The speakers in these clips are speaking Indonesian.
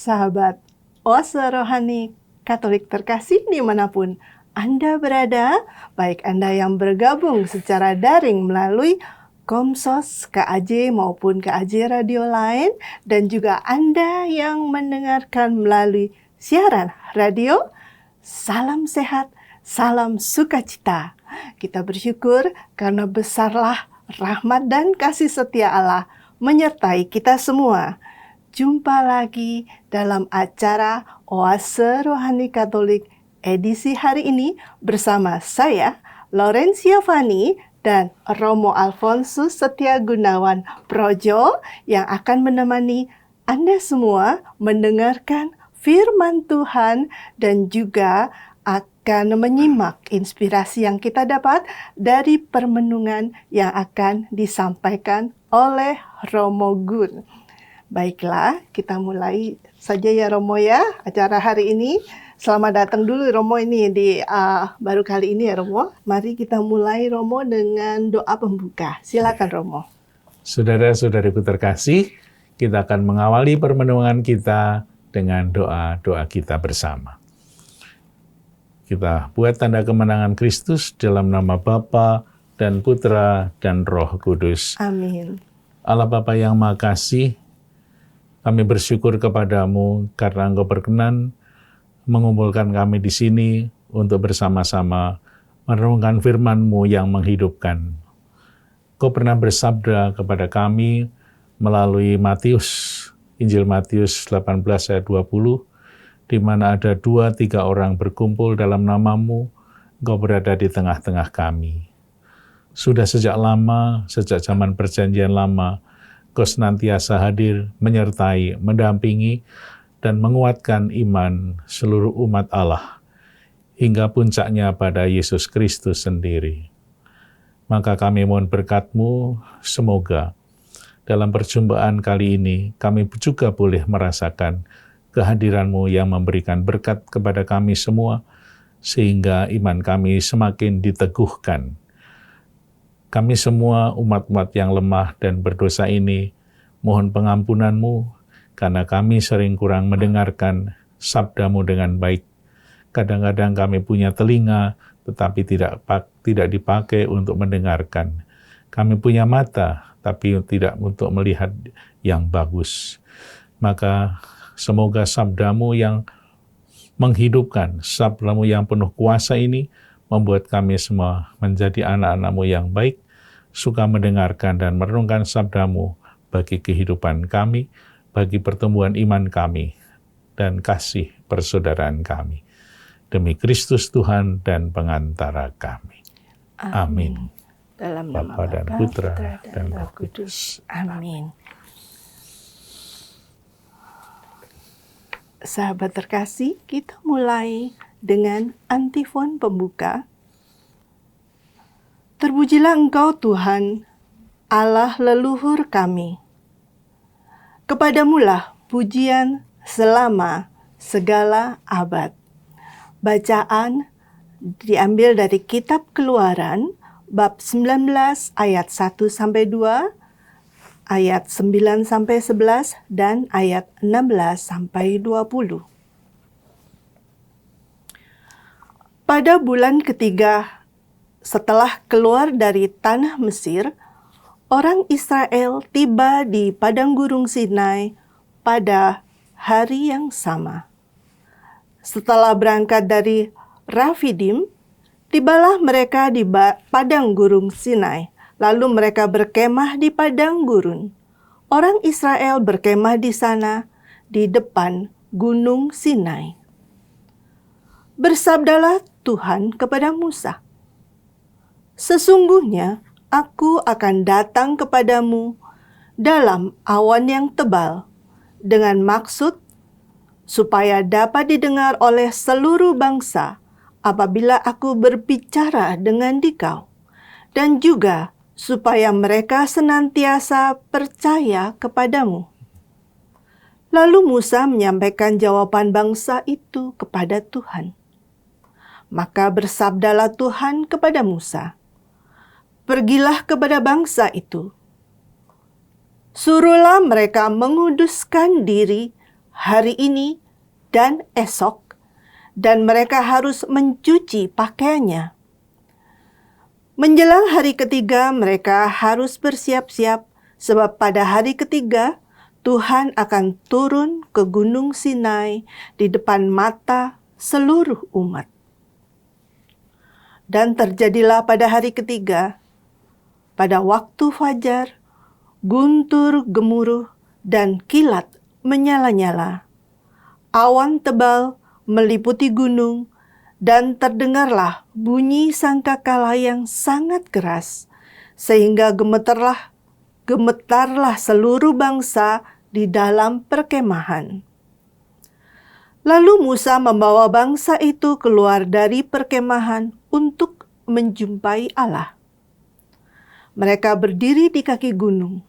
sahabat Oase Rohani Katolik terkasih dimanapun Anda berada, baik Anda yang bergabung secara daring melalui Komsos KAJ maupun KAJ radio lain, dan juga Anda yang mendengarkan melalui siaran radio. Salam sehat, salam sukacita. Kita bersyukur karena besarlah rahmat dan kasih setia Allah menyertai kita semua. Jumpa lagi dalam acara Oase Rohani Katolik edisi hari ini bersama saya, Laurencia Fani, dan Romo Alfonsus Setia Gunawan Projo yang akan menemani Anda semua mendengarkan firman Tuhan dan juga akan menyimak inspirasi yang kita dapat dari permenungan yang akan disampaikan oleh Romo Gun. Baiklah, kita mulai saja ya Romo ya, acara hari ini. Selamat datang dulu Romo ini di baru kali ini ya Romo. Mari kita mulai Romo dengan doa pembuka. Silakan Romo. Saudara-saudariku terkasih, kita akan mengawali permenungan kita dengan doa-doa kita bersama. Kita buat tanda kemenangan Kristus dalam nama Bapa dan Putra dan Roh Kudus. Amin. Allah Bapa yang Maha Kasih, kami bersyukur kepadamu karena Engkau berkenan mengumpulkan kami di sini untuk bersama-sama merenungkan firman-Mu yang menghidupkan. Engkau pernah bersabda kepada kami melalui Injil Matius 18 ayat 20, di mana ada 2-3 orang berkumpul dalam nama-Mu, Engkau berada di tengah-tengah kami. Sudah sejak lama, sejak zaman perjanjian lama, Engkau senantiasa hadir, menyertai, mendampingi, dan menguatkan iman seluruh umat Allah, hingga puncaknya pada Yesus Kristus sendiri. Maka kami mohon berkat-Mu, semoga dalam perjumpaan kali ini kami juga boleh merasakan kehadiran-Mu yang memberikan berkat kepada kami semua, sehingga iman kami semakin diteguhkan. Kami semua umat-umat yang lemah dan berdosa ini, mohon pengampunan-Mu, karena kami sering kurang mendengarkan sabda-Mu dengan baik. Kadang-kadang kami punya telinga, tetapi tidak dipakai untuk mendengarkan. Kami punya mata, tapi tidak untuk melihat yang bagus. Maka semoga sabda-Mu yang menghidupkan, sabda-Mu yang penuh kuasa ini, membuat kami semua menjadi anak-anak-Mu yang baik, suka mendengarkan dan merenungkan sabda-Mu bagi kehidupan kami, bagi pertumbuhan iman kami, dan kasih persaudaraan kami. Demi Kristus Tuhan dan pengantara kami. Amin. Dalam nama Bapa dan Putra dan Roh Kudus. Amin. Sahabat terkasih, kita mulai dengan antifon pembuka. Terpujilah Engkau Tuhan, Allah leluhur kami. Kepadamulah pujian selama segala abad. Bacaan diambil dari kitab Keluaran, bab 19 ayat 1-2, ayat 9-11, dan ayat 16-20. Pada bulan ketiga setelah keluar dari tanah Mesir, orang Israel tiba di padang gurun Sinai pada hari yang sama. Setelah berangkat dari Rafidim, tibalah mereka di padang gurun Sinai. Lalu mereka berkemah di padang gurun. Orang Israel berkemah di sana, di depan gunung Sinai. Bersabdalah Tuhan kepada Musa, "Sesungguhnya aku akan datang kepadamu dalam awan yang tebal, dengan maksud supaya dapat didengar oleh seluruh bangsa apabila aku berbicara dengan dikau, dan juga supaya mereka senantiasa percaya kepadamu." Lalu Musa menyampaikan jawaban bangsa itu kepada Tuhan. Maka bersabdalah Tuhan kepada Musa, "Pergilah kepada bangsa itu, suruhlah mereka menguduskan diri hari ini dan esok, dan mereka harus mencuci pakaiannya. Menjelang hari ketiga, mereka harus bersiap-siap, sebab pada hari ketiga Tuhan akan turun ke Gunung Sinai di depan mata seluruh umat. Dan terjadilah pada hari ketiga, pada waktu fajar, guntur gemuruh dan kilat menyala-nyala. Awan tebal meliputi gunung, dan terdengarlah bunyi sangkakala yang sangat keras, sehingga gemetarlah seluruh bangsa di dalam perkemahan. Lalu Musa membawa bangsa itu keluar dari perkemahan untuk menjumpai Allah. Mereka berdiri di kaki gunung.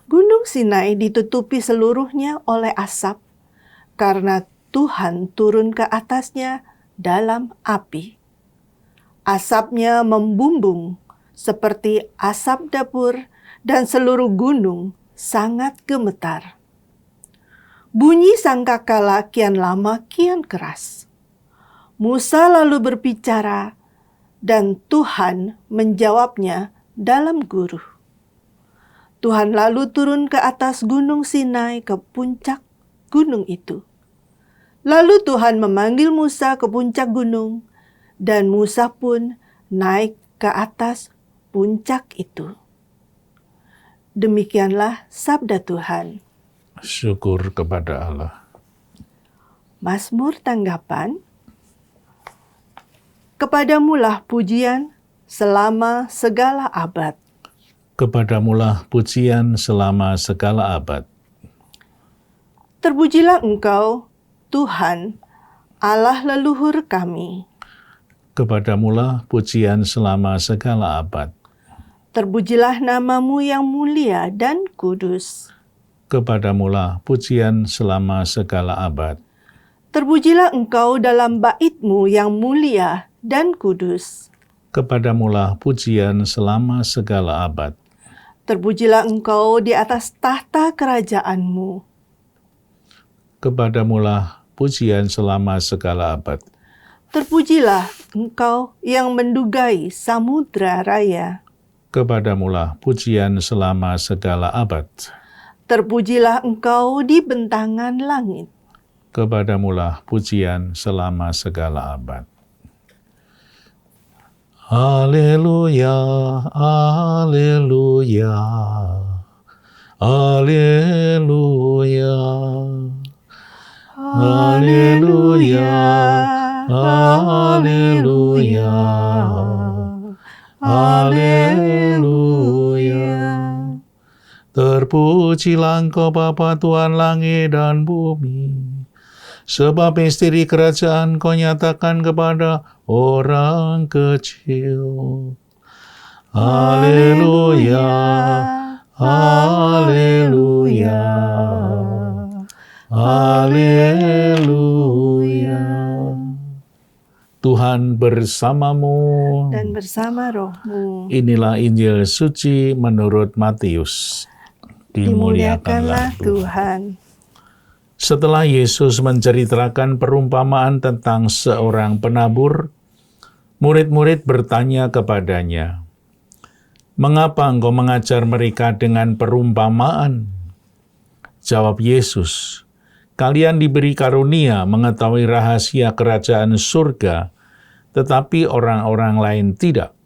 Gunung Sinai ditutupi seluruhnya oleh asap, karena Tuhan turun ke atasnya dalam api. Asapnya membumbung seperti asap dapur, dan seluruh gunung sangat gemetar. Bunyi sangkakala kian lama kian keras. Musa lalu berbicara, dan Tuhan menjawabnya dalam guruh. Tuhan lalu turun ke atas gunung Sinai ke puncak gunung itu. Lalu Tuhan memanggil Musa ke puncak gunung, dan Musa pun naik ke atas puncak itu. Demikianlah sabda Tuhan. Syukur kepada Allah. Mazmur tanggapan. Kepadamulah pujian selama segala abad. Kepadamulah pujian selama segala abad. Terpujilah Engkau, Tuhan, Allah leluhur kami. Kepadamulah pujian selama segala abad. Terpujilah namamu yang mulia dan kudus. Kepadamulah pujian selama segala abad. Terpujilah Engkau dalam bait-Mu yang mulia dan kudus. Kepadamulah pujian selama segala abad. Terpujilah Engkau di atas tahta kerajaan-Mu. Kepadamulah pujian selama segala abad. Terpujilah Engkau yang mendugai samudra raya. Kepadamulah pujian selama segala abad. Terpujilah Engkau di bentangan langit. Kepadamulah pujian selama segala abad. Haleluya, haleluya, haleluya, haleluya, haleluya, haleluya. Terpujilah Engkau Bapa Tuhan langit dan bumi, sebab misteri kerajaan Kau nyatakan kepada orang kecil. Haleluya, haleluya, haleluya. Tuhan bersamamu. Dan bersama rohmu. Inilah Injil suci menurut Matius. Dimuliakanlah Tuhan. Setelah Yesus menceritakan perumpamaan tentang seorang penabur, murid-murid bertanya kepadanya, "Mengapa engkau mengajar mereka dengan perumpamaan?" Jawab Yesus, "Kalian diberi karunia mengetahui rahasia kerajaan surga, tetapi orang-orang lain tidak.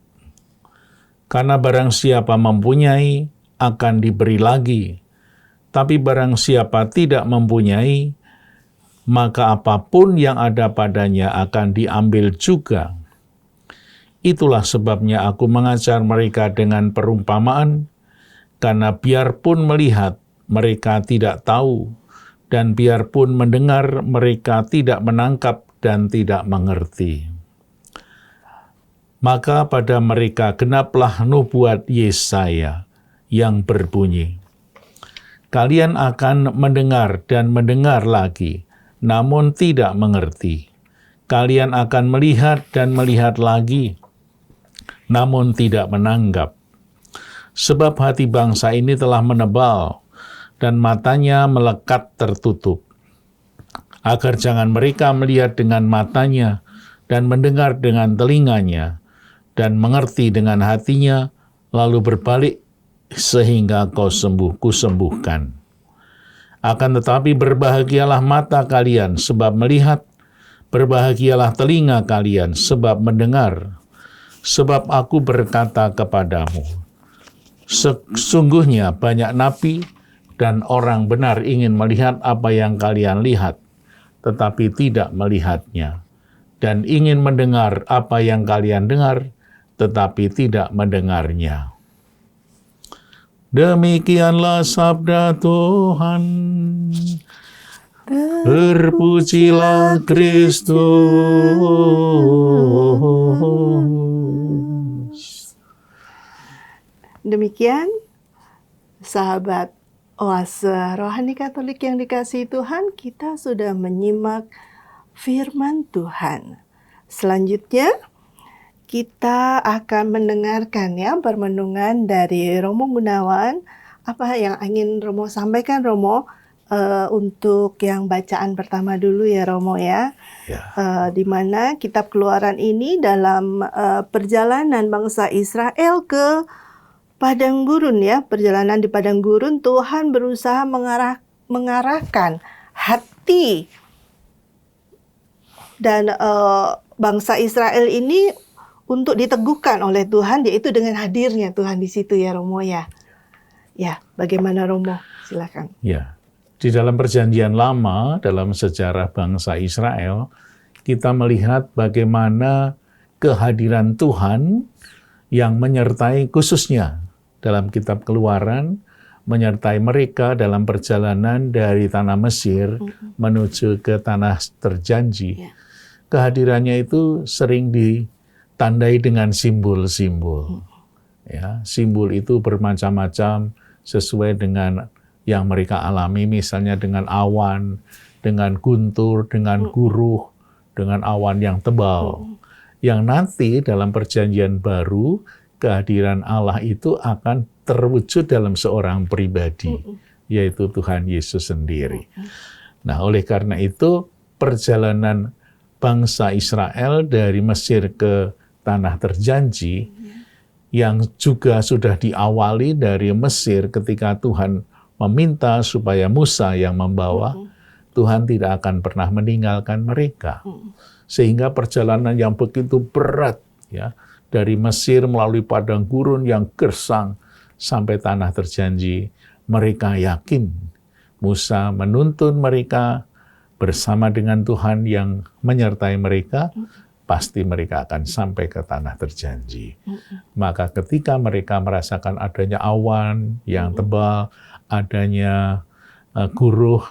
Karena barang siapa mempunyai, akan diberi lagi. Tapi barang siapa tidak mempunyai, maka apapun yang ada padanya akan diambil juga. Itulah sebabnya aku mengajar mereka dengan perumpamaan, karena biarpun melihat, mereka tidak tahu, dan biarpun mendengar, mereka tidak menangkap dan tidak mengerti. Maka pada mereka genaplah nubuat Yesaya yang berbunyi, kalian akan mendengar dan mendengar lagi, namun tidak mengerti. Kalian akan melihat dan melihat lagi, namun tidak menanggap. Sebab hati bangsa ini telah menebal, dan matanya melekat tertutup, agar jangan mereka melihat dengan matanya dan mendengar dengan telinganya dan mengerti dengan hatinya, lalu berbalik sehingga kusembuhkan. Akan tetapi berbahagialah mata kalian sebab melihat, berbahagialah telinga kalian sebab mendengar. Sebab aku berkata kepadamu, sesungguhnya banyak nabi dan orang benar ingin melihat apa yang kalian lihat, tetapi tidak melihatnya, dan ingin mendengar apa yang kalian dengar, tetapi tidak mendengarnya. Demikianlah sabda Tuhan. Terpujilah Kristus. Demikian, sahabat Oase Rohani Katolik yang dikasihi Tuhan, kita sudah menyimak firman Tuhan. Selanjutnya, kita akan mendengarkan permenungan dari Romo Gunawan. Apa yang ingin Romo sampaikan, Romo? Untuk yang bacaan pertama dulu ya, Romo ya. Di mana kitab Keluaran ini dalam perjalanan bangsa Israel ke padang gurun ya, perjalanan di padang gurun, Tuhan berusaha mengarahkan hati dan bangsa Israel ini untuk diteguhkan oleh Tuhan, yaitu dengan hadirnya Tuhan di situ ya, Romo ya. Ya, bagaimana Romo? Silakan. Ya, di dalam Perjanjian Lama, dalam sejarah bangsa Israel, kita melihat bagaimana kehadiran Tuhan yang menyertai khususnya dalam kitab Keluaran, menyertai mereka dalam perjalanan dari tanah Mesir menuju ke tanah terjanji. Kehadirannya itu sering ditandai dengan simbol-simbol. Ya, simbol itu bermacam-macam sesuai dengan yang mereka alami, misalnya dengan awan, dengan guntur, dengan guruh, dengan awan yang tebal. Yang nanti dalam Perjanjian Baru, kehadiran Allah itu akan terwujud dalam seorang pribadi, yaitu Tuhan Yesus sendiri. Nah, oleh karena itu, perjalanan bangsa Israel dari Mesir ke tanah terjanji, yang juga sudah diawali dari Mesir ketika Tuhan meminta supaya Musa yang membawa, Tuhan tidak akan pernah meninggalkan mereka. Sehingga perjalanan yang begitu berat, ya, dari Mesir melalui padang gurun yang gersang sampai tanah terjanji, mereka yakin Musa menuntun mereka bersama dengan Tuhan yang menyertai mereka, pasti mereka akan sampai ke tanah terjanji. Maka ketika mereka merasakan adanya awan yang tebal, adanya guruh,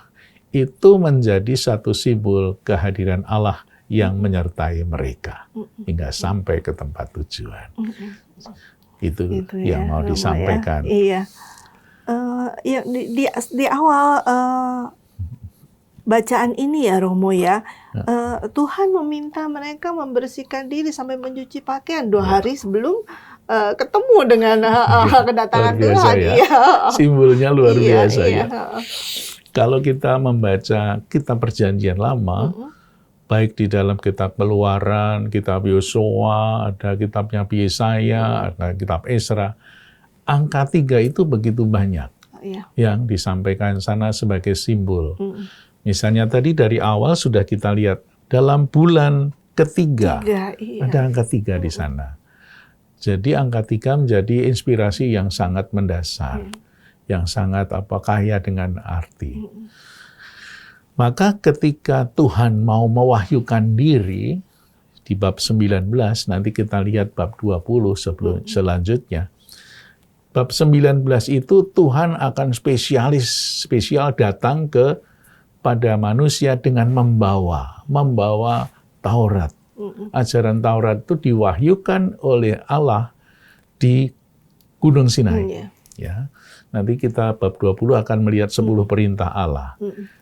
itu menjadi satu simbol kehadiran Allah yang menyertai mereka hingga sampai ke tempat tujuan. Itu ya, yang mau Romo disampaikan. Ya. Iya. Di awal bacaan ini ya, Romo ya, Tuhan meminta mereka membersihkan diri sampai mencuci pakaian 2 hari sebelum ketemu dengan kedatangan Tuhan. Ya. Simbolnya luar biasa ya. Iya. Kalau kita membaca kitab Perjanjian Lama, baik di dalam kitab Keluaran, kitab Yosua, ada kitabnya Yesaya, ada kitab Esra, angka 3 itu begitu banyak yang disampaikan sana sebagai simbol. Misalnya tadi dari awal sudah kita lihat, dalam bulan ketiga, ada angka 3 di sana. Jadi angka 3 menjadi inspirasi yang sangat mendasar, yang sangat kaya dengan arti. Maka ketika Tuhan mau mewahyukan diri, di bab 19, nanti kita lihat bab 20 selanjutnya. Bab 19 itu Tuhan akan spesial datang pada manusia dengan membawa Taurat. Ajaran Taurat itu diwahyukan oleh Allah di Gunung Sinai. Ya. Nanti kita bab 20 akan melihat 10 perintah Allah.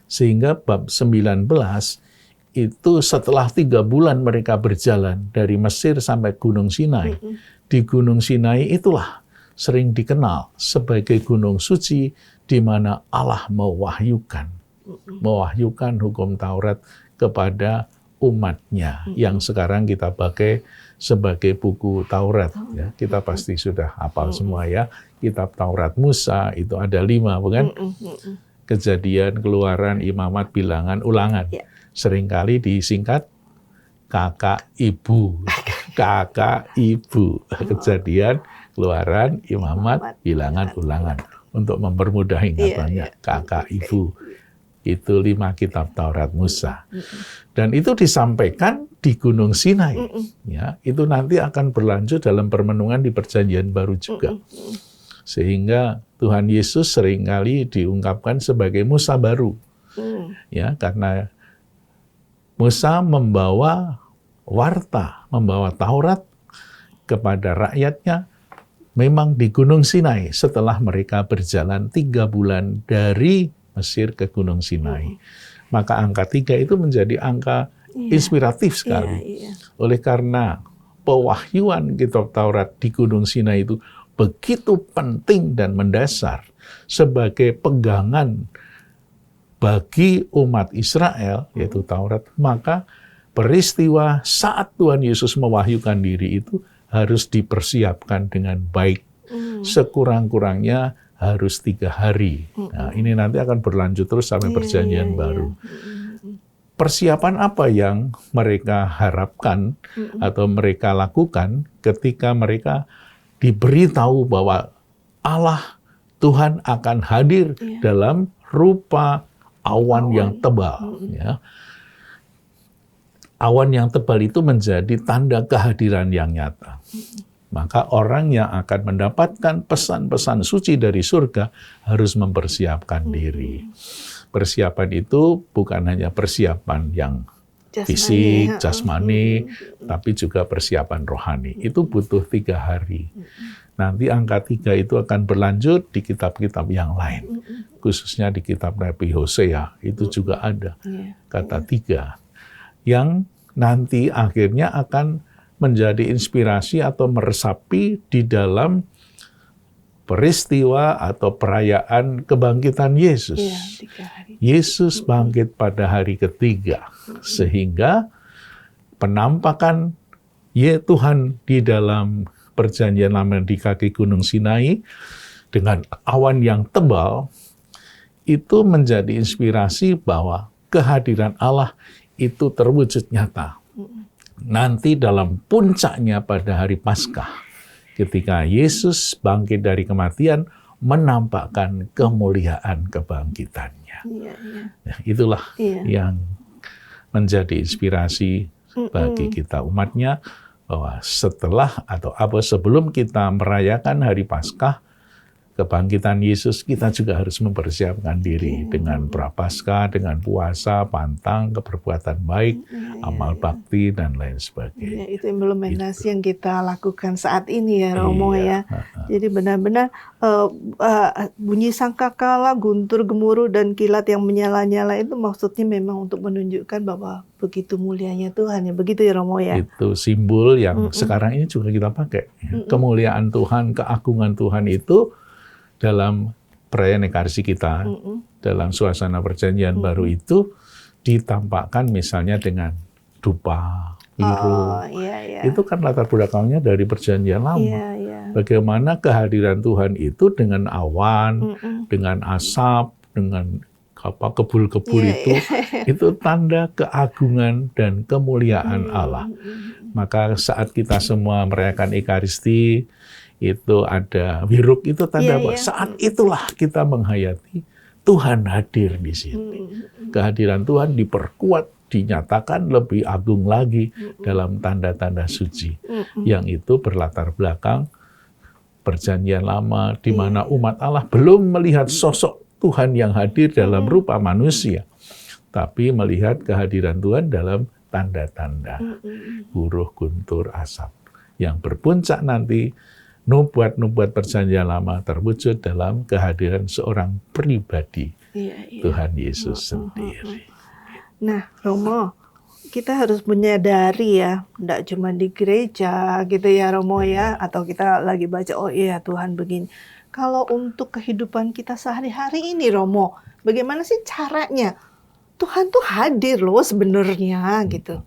Sehingga bab 19 itu setelah 3 bulan mereka berjalan dari Mesir sampai Gunung Sinai. Di Gunung Sinai itulah sering dikenal sebagai gunung suci di mana Allah mewahyukan hukum Taurat kepada umatnya yang sekarang kita pakai sebagai buku Taurat. Ya, kita pasti sudah hafal semua ya. Kitab Taurat Musa itu ada 5, bukan? Kejadian, Keluaran, Imamat, Bilangan, Ulangan. Seringkali disingkat kakak ibu. Kakak ibu. Kejadian, Keluaran, Imamat, Bilangan, Ulangan. Untuk mempermudah ingatannya, kakak ibu. Itu 5 kitab Taurat Musa. Dan itu disampaikan di Gunung Sinai. Ya, itu nanti akan berlanjut dalam permenungan di Perjanjian Baru juga. Sehingga Tuhan Yesus seringkali diungkapkan sebagai Musa baru. Ya, karena Musa membawa warta, membawa Taurat kepada rakyatnya memang di Gunung Sinai setelah mereka berjalan 3 bulan dari Mesir ke Gunung Sinai. Maka angka 3 itu menjadi angka inspiratif sekali. Oleh karena pewahyuan kitab Taurat di Gunung Sinai itu begitu penting dan mendasar sebagai pegangan bagi umat Israel, yaitu Taurat, maka peristiwa saat Tuhan Yesus mewahyukan diri itu harus dipersiapkan dengan baik. Sekurang-kurangnya harus 3 hari. Nah, ini nanti akan berlanjut terus sampai Perjanjian Baru. Persiapan apa yang mereka harapkan atau mereka lakukan ketika mereka diberitahu bahwa Allah Tuhan akan hadir dalam rupa awan yang tebal. Ya. Awan yang tebal itu menjadi tanda kehadiran yang nyata. Maka orang yang akan mendapatkan pesan-pesan suci dari surga harus mempersiapkan diri. Persiapan itu bukan hanya persiapan yang fisik, jasmani, tapi juga persiapan rohani. Itu butuh 3 hari. Nanti angka 3 itu akan berlanjut di kitab-kitab yang lain. Khususnya di kitab Nabi Hosea, itu juga ada kata 3. Yang nanti akhirnya akan menjadi inspirasi atau meresapi di dalam peristiwa atau perayaan kebangkitan Yesus. Yesus bangkit pada hari ketiga, sehingga penampakan Tuhan di dalam Perjanjian Lama di kaki Gunung Sinai dengan awan yang tebal itu menjadi inspirasi bahwa kehadiran Allah itu terwujud nyata. Nanti dalam puncaknya pada hari Paskah, ketika Yesus bangkit dari kematian, menampakkan kemuliaan kebangkitannya. Nah, itulah yang menjadi inspirasi bagi kita umatnya, bahwa setelah atau sebelum kita merayakan hari Paskah, kebangkitan Yesus, kita juga harus mempersiapkan diri dengan prapaskah, dengan puasa, pantang, keperbuatan baik, amal bakti, dan lain sebagainya. Itu implementasi yang kita lakukan saat ini ya Romo ya. Jadi benar-benar bunyi sangkakala, guntur gemuruh, dan kilat yang menyala-nyala itu maksudnya memang untuk menunjukkan bahwa begitu mulianya Tuhan ya. Begitu ya Romo ya. Itu simbol yang sekarang ini juga kita pakai. Kemuliaan Tuhan, keagungan Tuhan itu dalam perayaan Ekaristi kita, dalam suasana Perjanjian Baru itu ditampakkan misalnya dengan dupa, biru. Itu kan latar belakangnya dari Perjanjian Lama. Bagaimana kehadiran Tuhan itu dengan awan, dengan asap, dengan kebul-kebul itu tanda keagungan dan kemuliaan Allah. Maka saat kita semua merayakan Ekaristi, itu ada wiruk, itu tanda bahwa saat itulah kita menghayati Tuhan hadir di sini. Kehadiran Tuhan diperkuat, dinyatakan lebih agung lagi dalam tanda-tanda suci. Yang itu berlatar belakang Perjanjian Lama, di mana umat Allah belum melihat sosok Tuhan yang hadir dalam rupa manusia, tapi melihat kehadiran Tuhan dalam tanda-tanda buruh, guntur, asap. Yang berpuncak nanti nubuat-nubuat Perjanjian Lama terwujud dalam kehadiran seorang pribadi, Tuhan Yesus sendiri. Nah, Romo, kita harus menyadari ya, enggak cuma di gereja gitu ya Romo ya, atau kita lagi baca, oh iya Tuhan begini. Kalau untuk kehidupan kita sehari-hari ini Romo, bagaimana sih caranya? Tuhan tuh hadir loh sebenarnya gitu.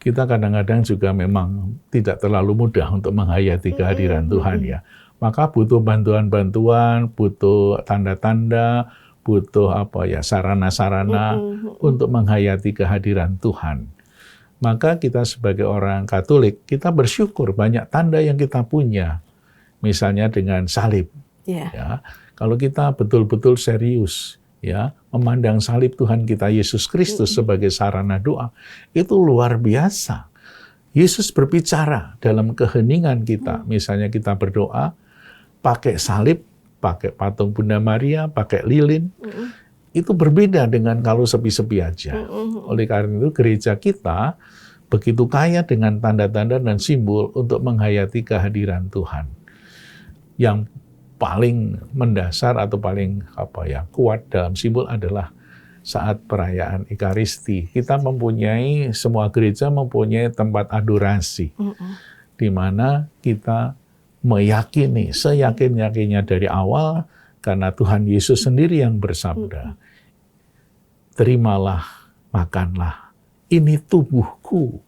Kita kadang-kadang juga memang tidak terlalu mudah untuk menghayati kehadiran Tuhan ya. Maka butuh bantuan-bantuan, butuh tanda-tanda, butuh sarana-sarana untuk menghayati kehadiran Tuhan. Maka kita sebagai orang Katolik, kita bersyukur banyak tanda yang kita punya. Misalnya dengan salib. Ya, kalau kita betul-betul serius ya, memandang salib Tuhan kita Yesus Kristus sebagai sarana doa, itu luar biasa. Yesus berbicara dalam keheningan kita. Misalnya kita berdoa pakai salib, pakai patung Bunda Maria, pakai lilin, itu berbeda dengan kalau sepi-sepi aja. Oleh karena itu gereja kita begitu kaya dengan tanda-tanda dan simbol untuk menghayati kehadiran Tuhan. Yang paling mendasar atau paling kuat dalam simbol adalah saat perayaan Ekaristi. Kita mempunyai, semua gereja mempunyai tempat adorasi, di mana kita meyakini, seyakin-yakinnya dari awal, karena Tuhan Yesus sendiri yang bersabda, terimalah, makanlah, ini tubuhku.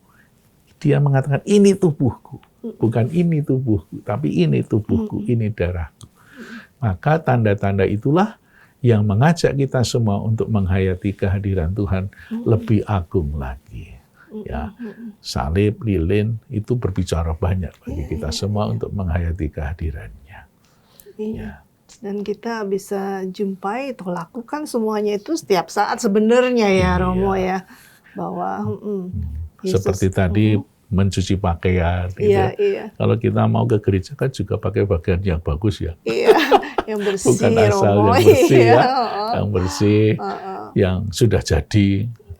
Dia mengatakan, ini tubuhku. Bukan ini tubuhku, tapi ini tubuhku, ini darahku. Maka tanda-tanda itulah yang mengajak kita semua untuk menghayati kehadiran Tuhan lebih agung lagi. Ya, salib, lilin itu berbicara banyak bagi kita semua untuk menghayati kehadirannya. Ya. Dan kita bisa jumpai atau lakukan semuanya itu setiap saat sebenarnya ya Romo ya, bahwa Yesus, seperti tadi mencuci pakaian. Iya, gitu. iya. Kalau kita mau ke gereja kan juga pakai pakaian yang bagus ya. Iya, yang bersih. Bukan asal Romo. yang bersih Iya. ya, yang bersih, yang sudah jadi.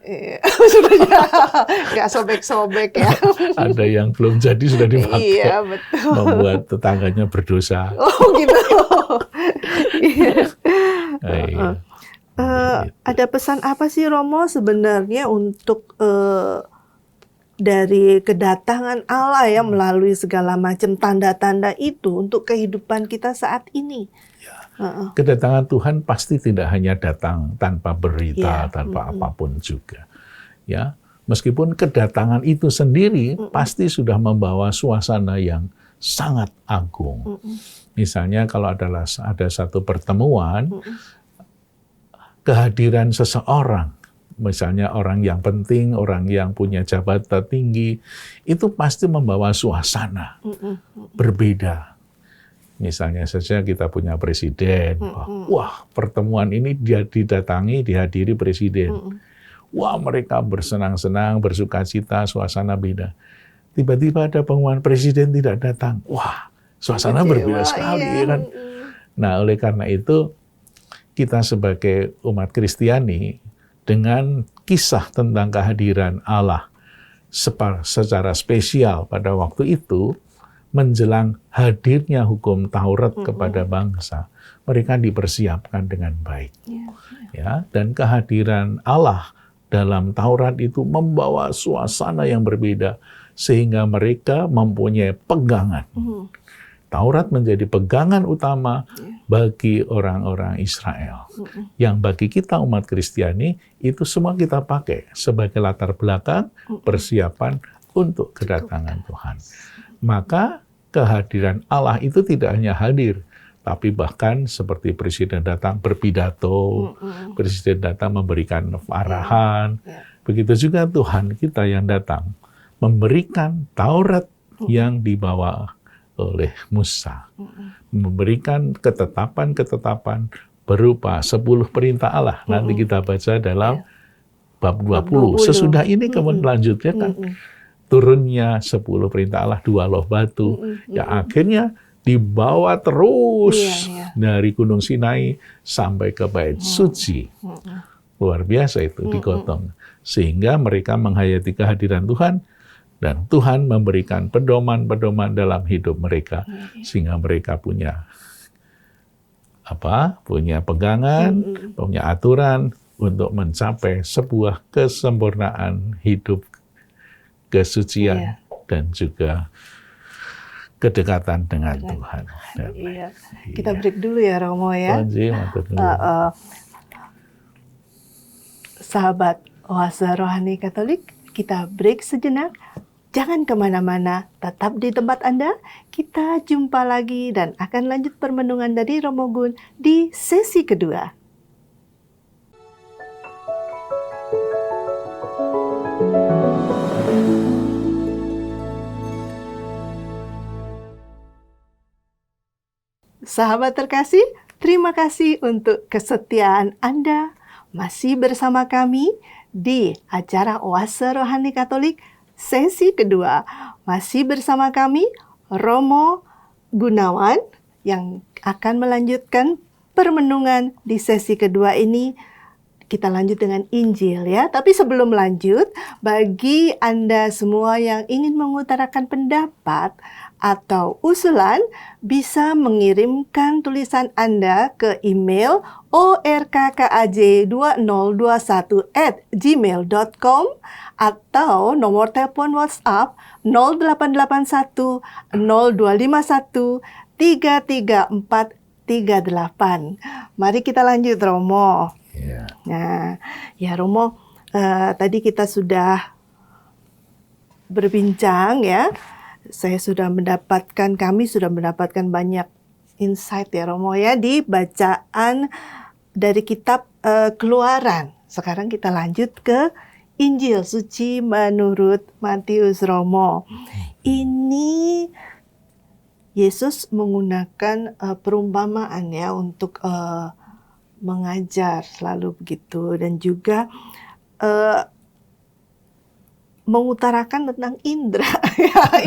Iya, sudah nggak sobek-sobek ya. Ada yang belum jadi sudah dipakai. Iya, betul. Membuat tetangganya berdosa. Oh gitu. Iya. Ada pesan apa sih Romo sebenarnya untuk dari kedatangan Allah ya melalui segala macam tanda-tanda itu untuk kehidupan kita saat ini? Kedatangan Tuhan pasti tidak hanya datang tanpa berita, tanpa apapun juga. Ya, meskipun kedatangan itu sendiri pasti sudah membawa suasana yang sangat agung. Misalnya kalau ada satu pertemuan, kehadiran seseorang, misalnya orang yang penting, orang yang punya jabatan tinggi, itu pasti membawa suasana berbeda. Misalnya saja kita punya presiden, wah pertemuan ini dia dihadiri presiden. Wah mereka bersenang-senang, bersukacita, suasana beda. Tiba-tiba ada pengumuman presiden tidak datang, wah suasana berbeda sekali. Ya kan? Nah oleh karena itu kita sebagai umat Kristiani dengan kisah tentang kehadiran Allah secara spesial pada waktu itu, menjelang hadirnya hukum Taurat kepada bangsa, mereka dipersiapkan dengan baik. Ya, dan kehadiran Allah dalam Taurat itu membawa suasana yang berbeda, sehingga mereka mempunyai pegangan. Taurat menjadi pegangan utama bagi orang-orang Israel. Yang bagi kita umat Kristiani, itu semua kita pakai sebagai latar belakang persiapan untuk kedatangan Tuhan. Maka kehadiran Allah itu tidak hanya hadir, tapi bahkan seperti presiden datang berpidato, presiden datang memberikan arahan, begitu juga Tuhan kita yang datang memberikan Taurat yang dibawa oleh Musa, memberikan ketetapan-ketetapan berupa 10 perintah Allah. Nanti kita baca dalam bab 20. Sesudah ini kemudian lanjutnya kan turunnya 10 perintah Allah, 2 loh batu, yang akhirnya dibawa terus dari Gunung Sinai sampai ke Bait Suci. Luar biasa itu digotong. Sehingga mereka menghayati kehadiran Tuhan, dan Tuhan memberikan pedoman-pedoman dalam hidup mereka, sehingga mereka punya pegangan, punya aturan, untuk mencapai sebuah kesempurnaan hidup, kesucian, dan juga kedekatan dengan Tuhan. Iya. Kita break dulu ya Romo ya. Sahabat Oase Rohani Katolik, kita break sejenak. Jangan kemana-mana, tetap di tempat Anda. Kita jumpa lagi dan akan lanjut permenungan dari Romo Gun di sesi kedua. Sahabat terkasih, terima kasih untuk kesetiaan Anda masih bersama kami di acara Oase Rohani Katolik sesi kedua. Masih bersama kami Romo Gunawan yang akan melanjutkan permenungan di sesi kedua ini. Kita lanjut dengan Injil ya. Tapi sebelum lanjut, bagi Anda semua yang ingin mengutarakan pendapat atau usulan, bisa mengirimkan tulisan Anda ke email orkkaj2021@gmail.com atau nomor telepon WhatsApp 0881 0251 33438. Mari kita lanjut, Romo. Nah, ya Romo, tadi kita sudah berbincang ya. Kami sudah mendapatkan banyak insight ya Romo ya di bacaan dari kitab Keluaran. Sekarang kita lanjut ke Injil Suci menurut Matius, Romo. Ini Yesus menggunakan perumpamaan ya untuk mengajar, selalu begitu, dan juga mengutarakan tentang indera,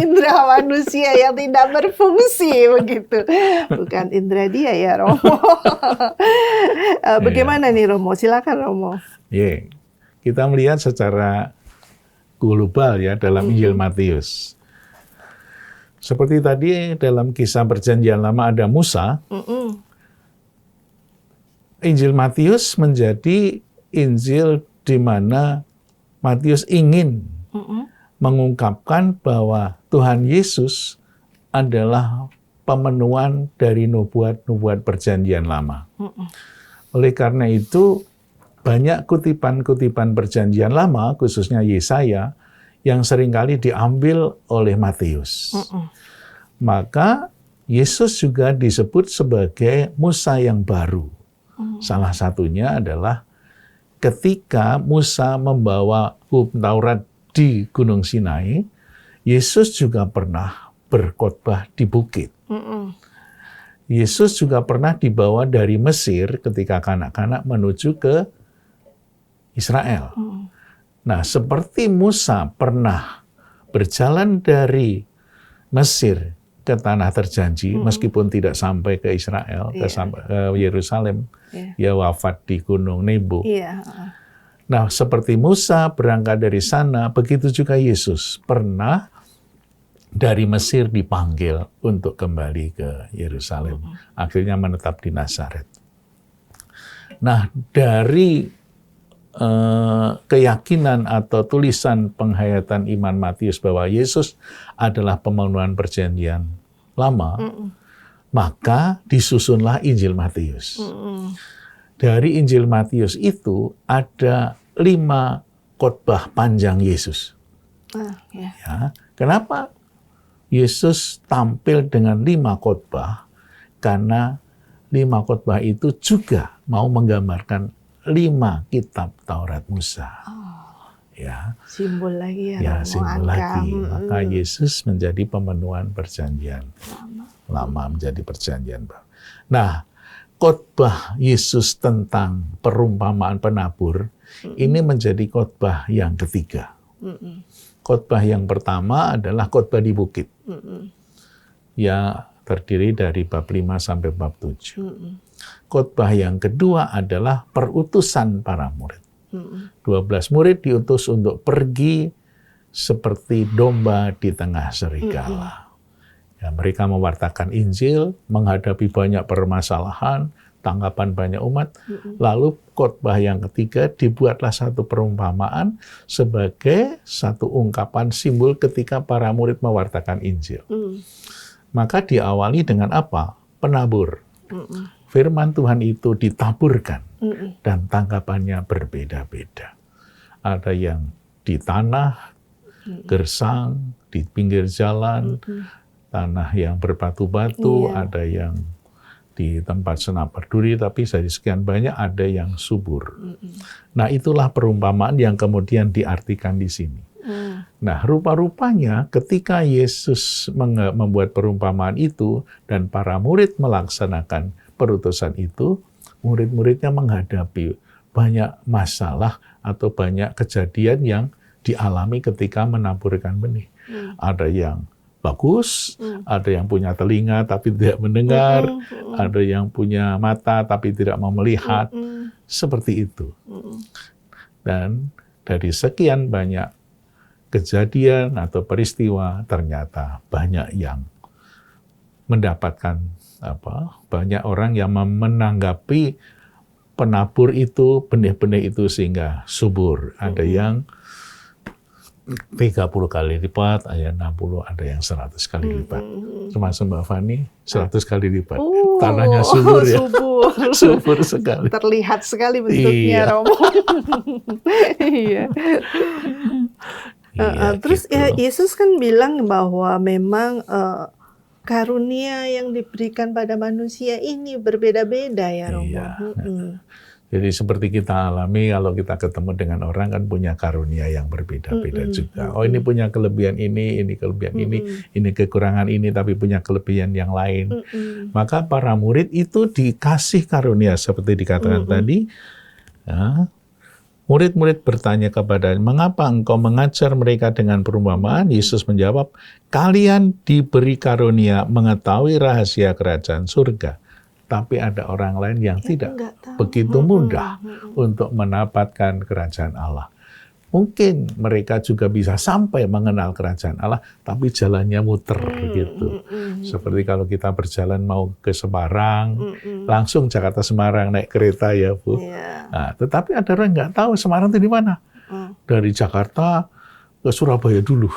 indera manusia yang tidak berfungsi begitu, bukan indera dia ya Romo. Bagaimana nih Romo? Silakan Romo. Kita melihat secara global ya dalam Injil Matius. Seperti tadi dalam kisah Perjanjian Lama ada Musa. Injil Matius menjadi Injil di mana Matius ingin mengungkapkan bahwa Tuhan Yesus adalah pemenuhan dari nubuat-nubuat Perjanjian Lama. Oleh karena itu, banyak kutipan-kutipan Perjanjian Lama, khususnya Yesaya, yang seringkali diambil oleh Matius. Maka Yesus juga disebut sebagai Musa yang baru. Salah satunya adalah ketika Musa membawa hukum Taurat di Gunung Sinai, Yesus juga pernah berkhotbah di bukit. Yesus juga pernah dibawa dari Mesir ketika kanak-kanak menuju ke Israel. Nah, seperti Musa pernah berjalan dari Mesir ke tanah terjanji, meskipun tidak sampai ke Israel, ke Yerusalem, dia wafat di Gunung Nebo. Nah, seperti Musa berangkat dari sana, begitu juga Yesus pernah dari Mesir dipanggil untuk kembali ke Yerusalem. Akhirnya menetap di Nazaret. Nah, dari keyakinan atau tulisan penghayatan iman Matius bahwa Yesus adalah pemenuhan Perjanjian Lama, maka disusunlah Injil Matius. Dari Injil Matius itu ada 5 khotbah panjang Yesus. Ya, kenapa Yesus tampil dengan 5 khotbah? Karena 5 khotbah itu juga mau menggambarkan 5 kitab Taurat Musa. Ya, simbol lagi ya, simbol lagi. Maka Yesus menjadi pemenuhan Perjanjian Lama, menjadi Perjanjian Baru. Nah, khotbah Yesus tentang perumpamaan penabur ini menjadi khotbah yang ketiga. Khotbah yang pertama adalah khotbah di bukit. Ya, terdiri dari bab 5 sampai bab 7. Khotbah yang kedua adalah perutusan para murid. 12 murid diutus untuk pergi seperti domba di tengah serigala. Ya, mereka mewartakan Injil, menghadapi banyak permasalahan, tanggapan banyak umat. Lalu khotbah yang ketiga dibuatlah satu perumpamaan sebagai satu ungkapan simbol ketika para murid mewartakan Injil. Maka diawali dengan apa? Penabur. Firman Tuhan itu ditaburkan dan tanggapannya berbeda-beda. Ada yang di tanah, gersang, di pinggir jalan, tanah yang berbatu-batu, ada yang di tempat senapan duri, tapi dari sekian banyak ada yang subur. Nah, itulah perumpamaan yang kemudian diartikan di sini. Nah, rupa-rupanya ketika Yesus membuat perumpamaan itu dan para murid melaksanakan perutusan itu, murid-muridnya menghadapi banyak masalah atau banyak kejadian yang dialami ketika menaburkan benih. Ada yang bagus, ada yang punya telinga tapi tidak mendengar, ada yang punya mata tapi tidak mau melihat, seperti itu. Dan dari sekian banyak kejadian atau peristiwa, ternyata banyak yang mendapatkan banyak orang yang menanggapi penabur itu, benih-benih itu sehingga subur. Ada yang 30 kali lipat, ada yang 60, ada yang 100 kali lipat. Termasuk Mbak Fani, 100 kali lipat. Tanahnya subur ya. Subur sekali. Terlihat sekali bentuknya, Romo. Iya. Terus gitu. Yesus kan bilang bahwa memang karunia yang diberikan pada manusia ini berbeda-beda ya, Romo. Iya. Jadi seperti kita alami kalau kita ketemu dengan orang kan punya karunia yang berbeda-beda juga. Oh, ini punya kelebihan ini kelebihan ini kekurangan ini, tapi punya kelebihan yang lain. Maka para murid itu dikasih karunia seperti dikatakan tadi. Ya, murid-murid bertanya kepadanya, mengapa engkau mengajar mereka dengan perumpamaan? Yesus menjawab, kalian diberi karunia mengetahui rahasia kerajaan surga. Tapi ada orang lain yang tidak begitu mudah untuk mendapatkan kerajaan Allah. Mungkin mereka juga bisa sampai mengenal kerajaan Allah, tapi jalannya muter gitu. Seperti kalau kita berjalan mau ke Semarang, langsung Jakarta-Semarang naik kereta ya Bu. Nah, tetapi ada orang nggak tahu Semarang itu di mana. Dari Jakarta ke Surabaya dulu.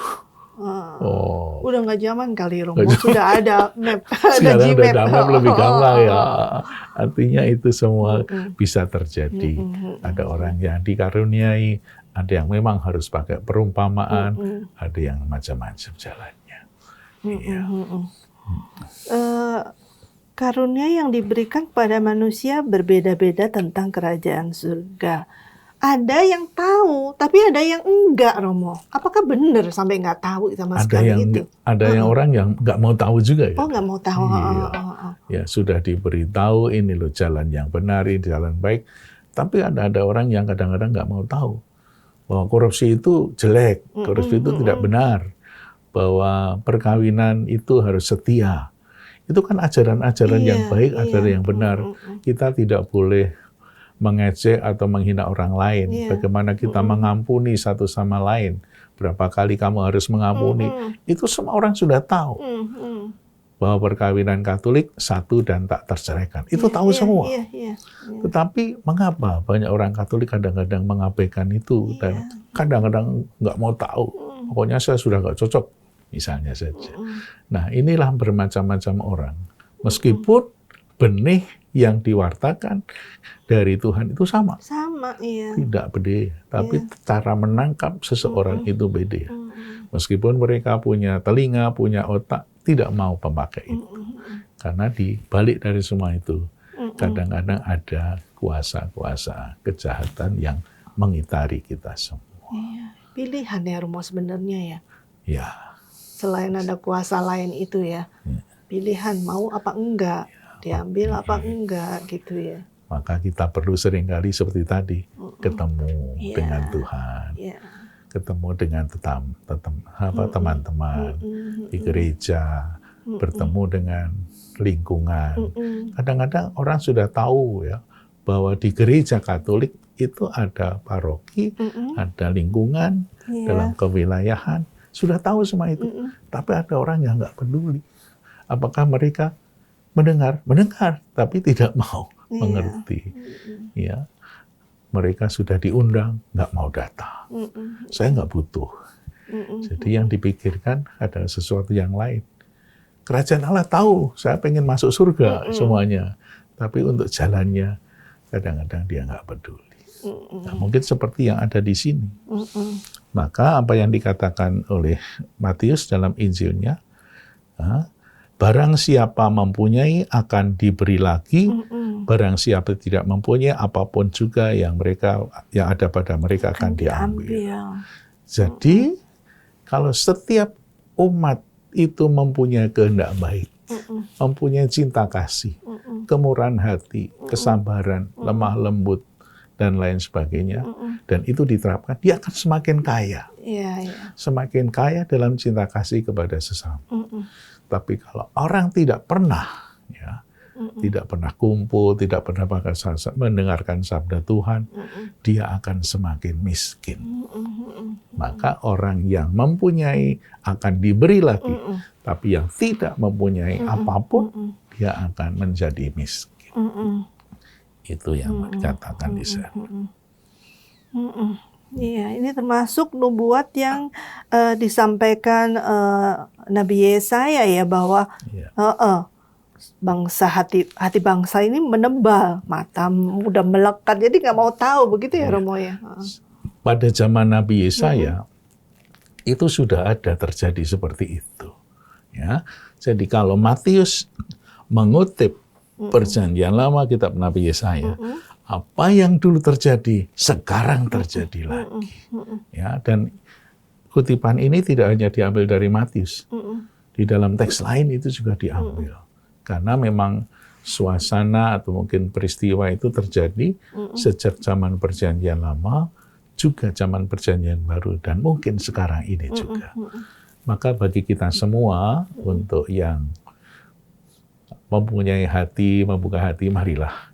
Udah nggak zaman kali, Romo. Sudah ada map, ada sekarang Gmap. udah ada map lebih gampang ya. Artinya itu semua bisa terjadi. Ada orang yang dikaruniai, ada yang memang harus pakai perumpamaan, ada yang macam-macam jalannya. Iya. Karunia yang diberikan kepada manusia berbeda-beda tentang kerajaan surga. Ada yang tahu, tapi ada yang enggak, Romo. Apakah benar sampai nggak tahu sama sekali itu? Ada yang orang yang nggak mau tahu juga ya. Oh, nggak mau tahu. Iya. Ya sudah diberitahu ini loh jalan yang benar, ini jalan baik. Tapi ada orang yang kadang-kadang nggak mau tahu bahwa korupsi itu jelek, korupsi itu tidak benar, bahwa perkawinan itu harus setia. Itu kan ajaran-ajaran yang baik, ajaran yang benar. Kita tidak boleh mengejek atau menghina orang lain. Bagaimana kita mengampuni satu sama lain. Berapa kali kamu harus mengampuni. Itu semua orang sudah tahu. Bahwa perkawinan Katolik satu dan tak terceraikan. Itu tahu semua. Tetapi mengapa banyak orang Katolik kadang-kadang mengabaikan itu. Dan kadang-kadang nggak mau tahu. Pokoknya saya sudah nggak cocok. Misalnya saja. Nah, inilah bermacam-macam orang. Meskipun benih yang diwartakan dari Tuhan itu sama. Sama, iya. Tidak beda, tapi cara menangkap seseorang itu beda. Meskipun mereka punya telinga, punya otak, tidak mau memakai itu. Karena di balik dari semua itu, kadang-kadang ada kuasa-kuasa kejahatan yang mengitari kita semua. Iya. Pilihan ya, Romo, sebenarnya ya. Ya. Selain ada kuasa lain itu ya. Pilihan mau apa enggak. Diambil apa enggak gitu ya. Maka kita perlu seringkali seperti tadi ketemu dengan Tuhan, ketemu dengan teman-teman di gereja, bertemu dengan lingkungan. Kadang-kadang orang sudah tahu ya bahwa di gereja Katolik itu ada paroki, ada lingkungan dalam kewilayahan, sudah tahu semua itu. Tapi ada orang yang nggak peduli. Apakah mereka mendengar, tapi tidak mau Iya. mengerti. Ya, mereka sudah diundang, nggak mau datang. Saya nggak butuh. Jadi yang dipikirkan adalah sesuatu yang lain. Kerajaan Allah tahu, saya pengen masuk surga semuanya. Tapi untuk jalannya, kadang-kadang dia nggak peduli. Nah, mungkin seperti yang ada di sini. Maka apa yang dikatakan oleh Matius dalam Injilnya, barang siapa mempunyai akan diberi lagi, barang siapa tidak mempunyai apapun juga yang ada pada mereka akan diambil. Jadi kalau setiap umat itu mempunyai kehendak baik, mempunyai cinta kasih, kemurahan hati, kesabaran, lemah lembut, dan lain sebagainya, dan itu diterapkan, dia akan semakin kaya. Semakin kaya dalam cinta kasih kepada sesama. Tapi kalau orang tidak pernah, tidak pernah kumpul, tidak pernah mendengarkan sabda Tuhan, dia akan semakin miskin. Maka orang yang mempunyai akan diberi lagi, tapi yang tidak mempunyai apapun, dia akan menjadi miskin. Itu yang dikatakan di sana. Iya, ini termasuk nubuat yang disampaikan Nabi Yesaya ya, bahwa hati bangsa ini menebal, mata udah melekat, jadi nggak mau tahu, begitu ya Romo ya. Pada zaman Nabi Yesaya itu sudah ada terjadi seperti itu. Ya, jadi kalau Matius mengutip Perjanjian Lama kitab Nabi Yesaya, apa yang dulu terjadi sekarang terjadi lagi. Ya, dan kutipan ini tidak hanya diambil dari Matius, di dalam teks lain itu juga diambil. Karena memang suasana atau mungkin peristiwa itu terjadi sejak zaman Perjanjian Lama, juga zaman Perjanjian Baru, dan mungkin sekarang ini juga. Maka bagi kita semua, untuk yang mempunyai hati, membuka hati, marilah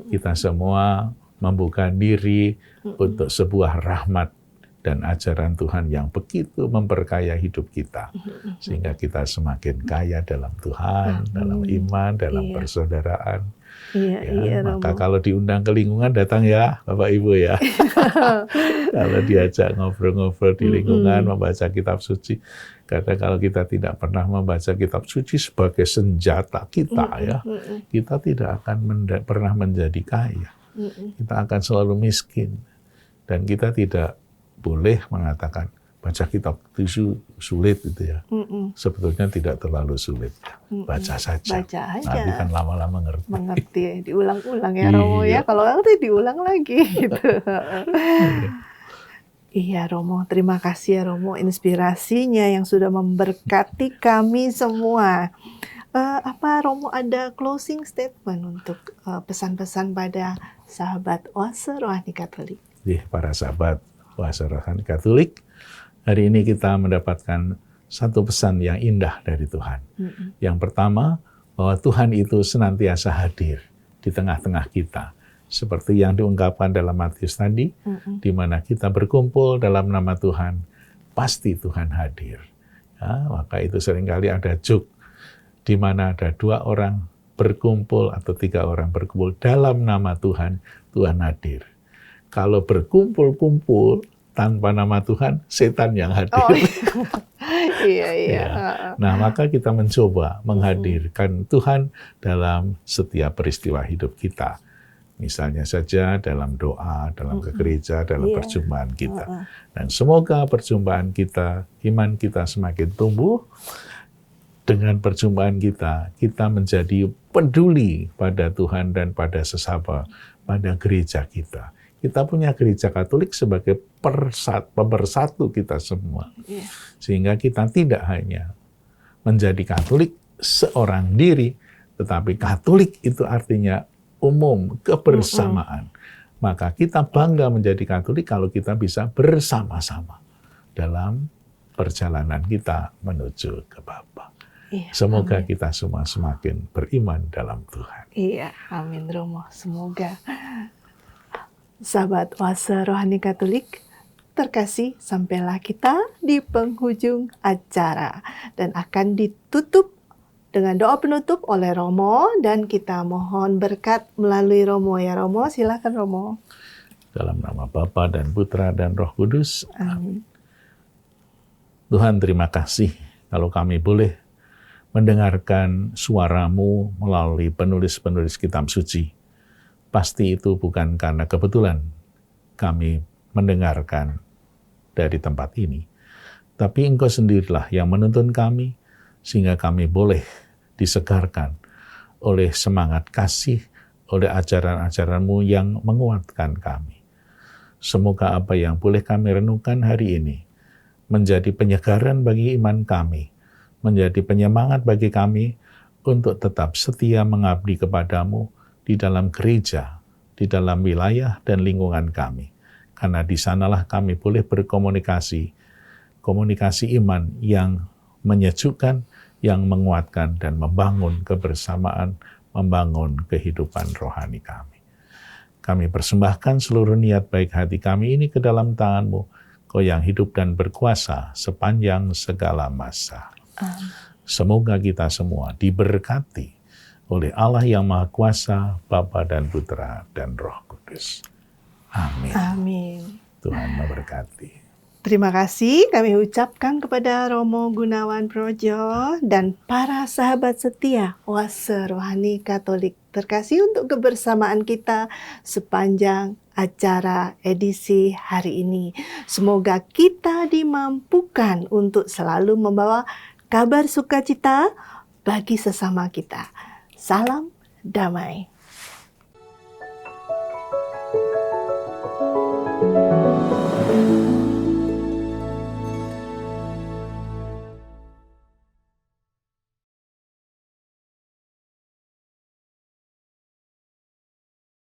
kita semua membuka diri untuk sebuah rahmat dan ajaran Tuhan yang begitu memperkaya hidup kita, sehingga kita semakin kaya dalam Tuhan, dalam iman, dalam persaudaraan. Maka kalau diundang ke lingkungan, datang ya Bapak Ibu ya. Kalau diajak ngobrol-ngobrol di lingkungan, membaca kitab suci. Karena kalau kita tidak pernah membaca kitab suci sebagai senjata kita, ya, kita tidak akan pernah menjadi kaya. Kita akan selalu miskin. Dan kita tidak boleh mengatakan baca kitab itu sulit gitu ya. Sebetulnya tidak terlalu sulit. Baca saja. Nanti kan lama-lama ngerti. Diulang-ulang ya Romo ya. Kalau ngerti diulang lagi gitu. Iya Romo, terima kasih ya Romo, inspirasinya yang sudah memberkati kami semua. Apa Romo ada closing statement untuk pesan-pesan pada sahabat Oase Rohani Katolik? Para sahabat Oase Rohani Katolik, hari ini kita mendapatkan satu pesan yang indah dari Tuhan. Yang pertama, bahwa Tuhan itu senantiasa hadir di tengah-tengah kita. Seperti yang diungkapkan dalam Matius tadi, di mana kita berkumpul dalam nama Tuhan, pasti Tuhan hadir. Ya, maka itu seringkali ada joke, di mana ada 2 orang berkumpul atau 3 orang berkumpul dalam nama Tuhan, Tuhan hadir. Kalau berkumpul-kumpul tanpa nama Tuhan, setan yang hadir. Iya. Nah, maka kita mencoba menghadirkan Tuhan dalam setiap peristiwa hidup kita. Misalnya saja dalam doa, dalam ke gereja, dalam perjumpaan kita. Dan semoga perjumpaan kita, iman kita semakin tumbuh. Dengan perjumpaan kita, kita menjadi peduli pada Tuhan dan pada sesama, pada gereja kita. Kita punya gereja Katolik sebagai pemersatu kita semua. Sehingga kita tidak hanya menjadi Katolik seorang diri, tetapi Katolik itu artinya umum, kebersamaan. Maka kita bangga menjadi Katolik kalau kita bisa bersama-sama dalam perjalanan kita menuju ke Bapa. Semoga kita semua semakin beriman dalam Tuhan. Iya, amin Romo. Semoga sahabat Oase Rohani Katolik terkasih, sampailah kita di penghujung acara dan akan ditutup dengan doa penutup oleh Romo dan kita mohon berkat melalui Romo ya Romo. Silakan Romo. Dalam nama Bapa dan Putra dan Roh Kudus. Amin. Tuhan, terima kasih kalau kami boleh mendengarkan suara-Mu melalui penulis-penulis kitab suci. Pasti itu bukan karena kebetulan kami mendengarkan dari tempat ini, tapi Engkau sendirilah yang menuntun kami, sehingga kami boleh disegarkan oleh semangat kasih, oleh ajaran-ajaran-Mu yang menguatkan kami. Semoga apa yang boleh kami renungkan hari ini menjadi penyegaran bagi iman kami, menjadi penyemangat bagi kami untuk tetap setia mengabdi kepadamu di dalam gereja, di dalam wilayah dan lingkungan kami. Karena di sanalah kami boleh berkomunikasi, komunikasi iman yang menyejukkan, yang menguatkan dan membangun kebersamaan, membangun kehidupan rohani kami. Kami persembahkan seluruh niat baik hati kami ini ke dalam tangan-Mu, Kau yang hidup dan berkuasa sepanjang segala masa. Semoga kita semua diberkati oleh Allah yang Maha Kuasa, Bapa dan Putra dan Roh Kudus. Amin. Amin. Tuhan memberkati. Terima kasih kami ucapkan kepada Romo Gunawan Projo dan para sahabat setia Oase Rohani Katolik terkasih untuk kebersamaan kita sepanjang acara edisi hari ini. Semoga kita dimampukan untuk selalu membawa kabar sukacita bagi sesama kita. Salam damai.